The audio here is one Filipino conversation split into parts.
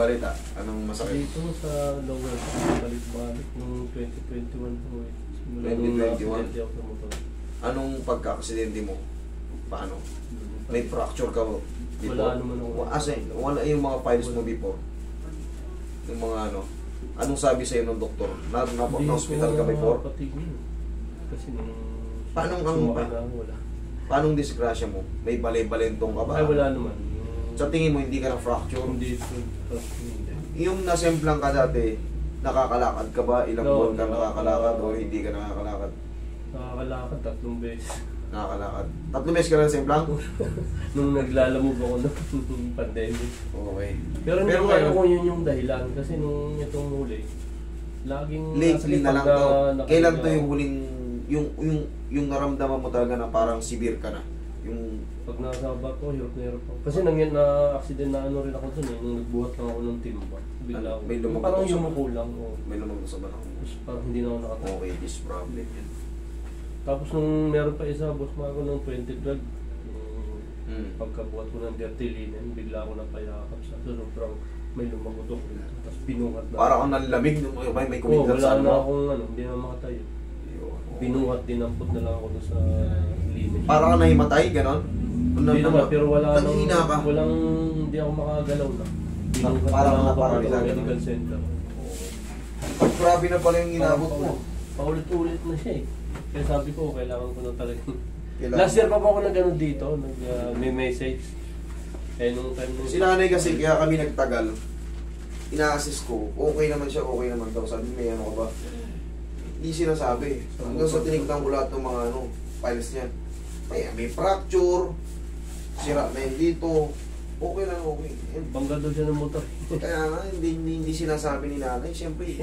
balita? Anong masakit? Dito sa lower, balik-balik nung 2021 po eh. Simula 2021? nung accidente ako sa motor. Anong pagkakaksidente mo? Paano? May fracture ka mo? Wala naman ako. Wala yung mga files mo before? Yung mga ano? Anong sabi sa'yo ng doktor? Na-hospital ka before? Kasi nung Paano sumakay na ako, wala. Paanong disgrasya mo? May balay-balentong ka ba? Ay, wala naman. Sa tingin mo, hindi ka na-fracture? Hindi ito. Yung nasemplang ka dati, nakakalakad ka ba? Ilang buwan ka nakakalakad o hindi ka nakakalakad? Nakakalakad 3 beses. Nakakalakad. 3 beses ka na nasemplang? Nung naglalamog ako nung pandemic. Okay. Pero hindi ko alam kung yun yung dahilan. Kasi nung itong huli, laging... Lately na lang to. Kailan to yung huling... Yung naramdaman mo talaga na parang severe ka na? Yung... Pag nasa ko, hirap na hirap ako. Kasi na-accident na ano rin ako dun eh. Nung nagbuhat lang ako ng timba. Bigla ako. May lumabas Parang sa- yumuko lang. Oh. May lumang sa balakang mo. Tapos parang hindi na ako nakatayo. Okay, this problem yun. Tapos nung meron pa isa, boss mo ako ng 2012. Pagkabuhat ko ng dirty linen, bigla ako napayakap sa sobrang may lumagutok rin. Tapos binuhat na. Para kang nanlamig, may Oo, kumidlat wala sa na ano. akong ano, hindi na makatayo. Binuhat, dinampot na lang ako doon sa linen. Para kang nahimatay, ganon? Hindi naman, pero wala nang, Nanghina ka. walang, hindi ako makagalaw na. Binuhat Parang na lang ako naparalisa, sa ganun. medical center. Grabe na pala yung inabot mo. Paulit-ulit na siya eh. Kaya sabi ko, kailangan ko na talaga. Kailangan. Last year pa po ako nag-ano dito, may message. Eh, nung time nung... Si nanay kasi, kaya kami nagtagal. Ina-assist ko, okay naman siya, okay naman daw. Sabi, may ano ka ba? Hindi sinasabi. Hanggang sa tinignan ko lahat ng mga ano, files niya. May fracture, sira na yun dito. Okay lang, okay. Bangga daw siya ng motor. Kaya nga, hindi sinasabi ni nanay. Siyempre,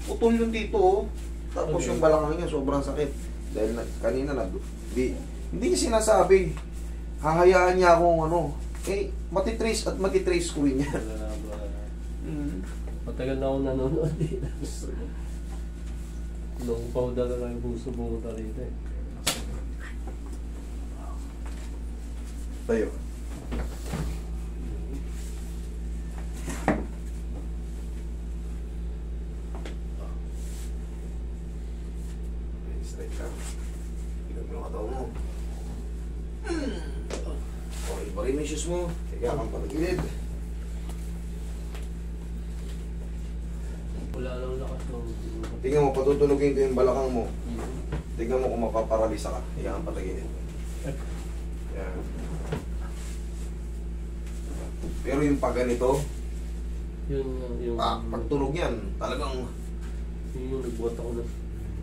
putol yung dito. Oh. Tapos Okay. yung balakang niya, sobrang sakit. Dahil kanina hindi niya sinasabi. Hahayaan niya akong ano. Matitrace at matitrace ko rin yan. Matagal na akong nanonood dito. Nung pauda na lang yung puso pumunta rito eh. Tayo. Straight lang. Ilang yung kataw mo. Okay, bari mo yung shoes mo. Teka kang patagilid. Wala lang lakas ng... Tingnan mo, patutunugin ko yung balakang mo. Tingnan mo kung mapaparalisa ka. Teka kang patagilid. Yan. Pero yung pag ganito, Yung... pagtunog yan, talagang Yung nagbuhat ako na...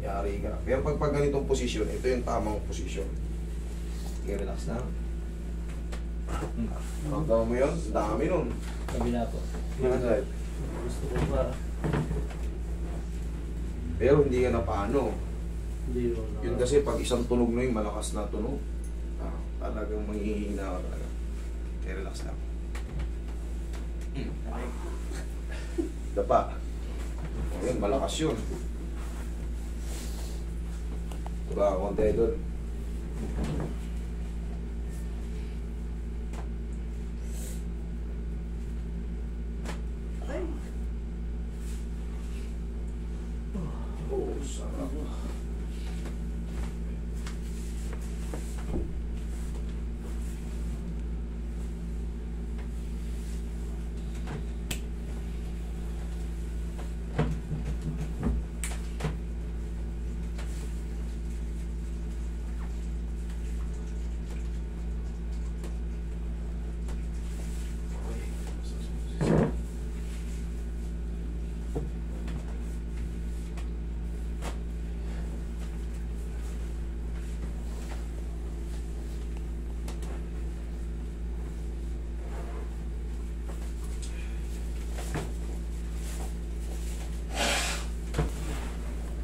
yari ka. Pero pag ganitong posisyon, ito yung tamang posisyon. Okay, relax na. Ramdaman mo yun? Dami nun. Kabila po. Yan. Gusto ko pa. Pero hindi ka na paano. Hindi yun. Yun kasi pag isang tunog na yung malakas na tunog, talagang manghihina ka talaga. Okay, relax lang. Dapa. Ayun, malakas yun. Diba, konti doon. Oh, sarap.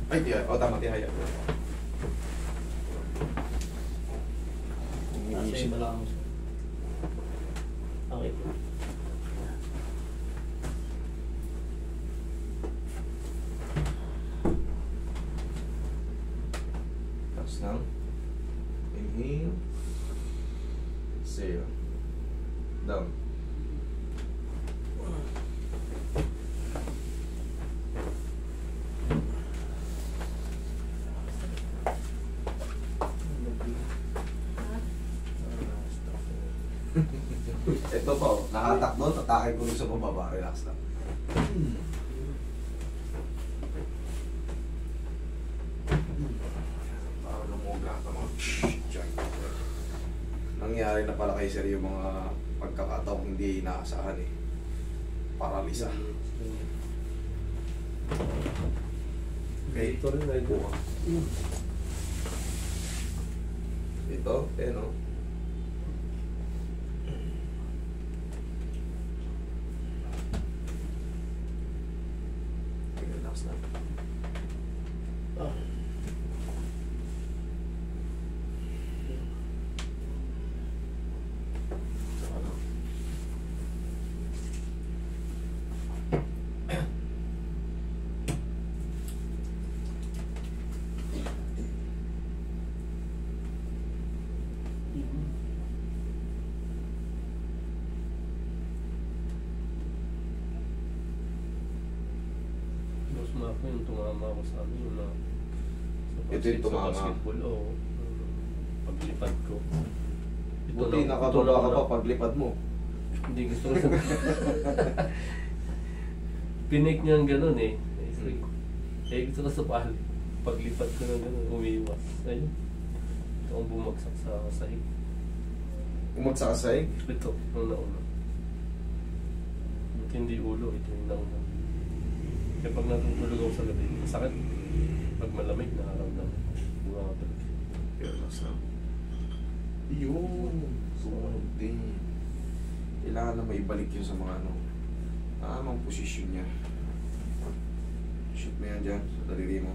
Ay, tiya. O, tama, tihaya. Nasa iba lang. Okay po. Tapos lang. Inhale. Exhale. Down. Ito pa, oh. Nakatak doon, tatake ko rin sa bababa. Relax lang. Para lumuga ito mga joint. Nangyari na pala kay sir yung mga pagkakataong hindi inaasahan eh. Paralisa. Okay. Ito rin ay buka. Ito, no? Relax lang. Mas mako yung tumama ko sa amin na Ito yung tumama. sa basketball o paglipad ko. Buti nakababa ka pa paglipad mo. Hindi gusto ko sa pinik niya gano'n eh. Eh gusto ko sa paglipad ko ng gano'n, umiiwas. Ayun. Ito ang bumagsak sa sahig. Umagsak ka sa'yo? Ito, ang nauna. Hindi ulo, ito yung nauna. Kaya pag natutulog ako sa gabi, masakit. Pag malamig, nakaramdam. Bumabalik. Relax lang. Yun. Sumunod din. Kailangan na maibalik yun sa mga ano. Tamang posisyon niya. Shoot mo yan dyan sa daliri mo.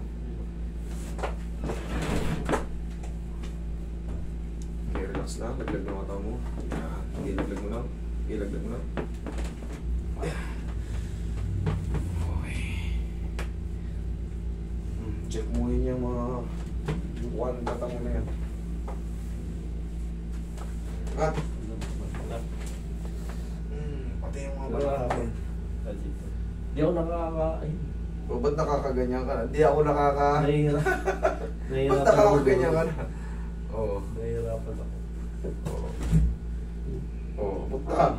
Okay, relax lang. Laglag ng mata mo. Yan. Ilaglag mo lang. Ilaglag mo lang. Okay. Check mo yun yung mga buwan kata mo na yan. At pati yung mga balakang. Hindi ako nakakain. O ba't nakakaganyan ka na? Hindi ako Nahihirapan. Ba't nakakaganyan ka na? Oo. Nahihirapan ako. Oo. Oo, punta.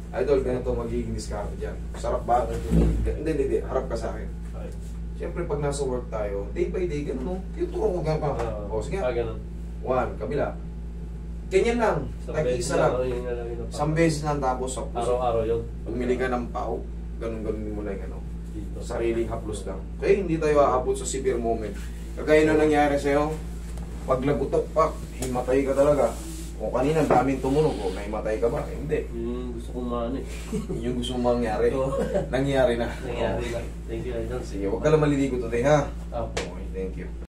Idol, ganito magiging discount dyan. Sarap ba? Hindi. Harap ka sa akin. Okay. Siyempre, pag nasa work tayo, day by day, gano'n, no? Tuturo ko gano'n pa. O, sige. Ganun. 1, kabila. Ganyan lang. Tag-isa lang. Isang beses lang tapos sa puso. Araw-araw yun. Bumili ka ng pau, ganun-ganun mo lang yung ano. Dito. Sariling haplos lang. Okay, hindi tayo aabot sa severe moment. Kagaya na nangyari sa'yo, pag lagutok pa, himatay ka talaga. O kanina, daming tumunog. O, naimatay ka ba? Hindi. Yung gusto kong mani. Yun yung gusto mong mangyari. Nangyari na. Nangyari na. Thank you, Idol. Sige, huwag ka lang maliligo today, ha? Apo. Okay, thank you.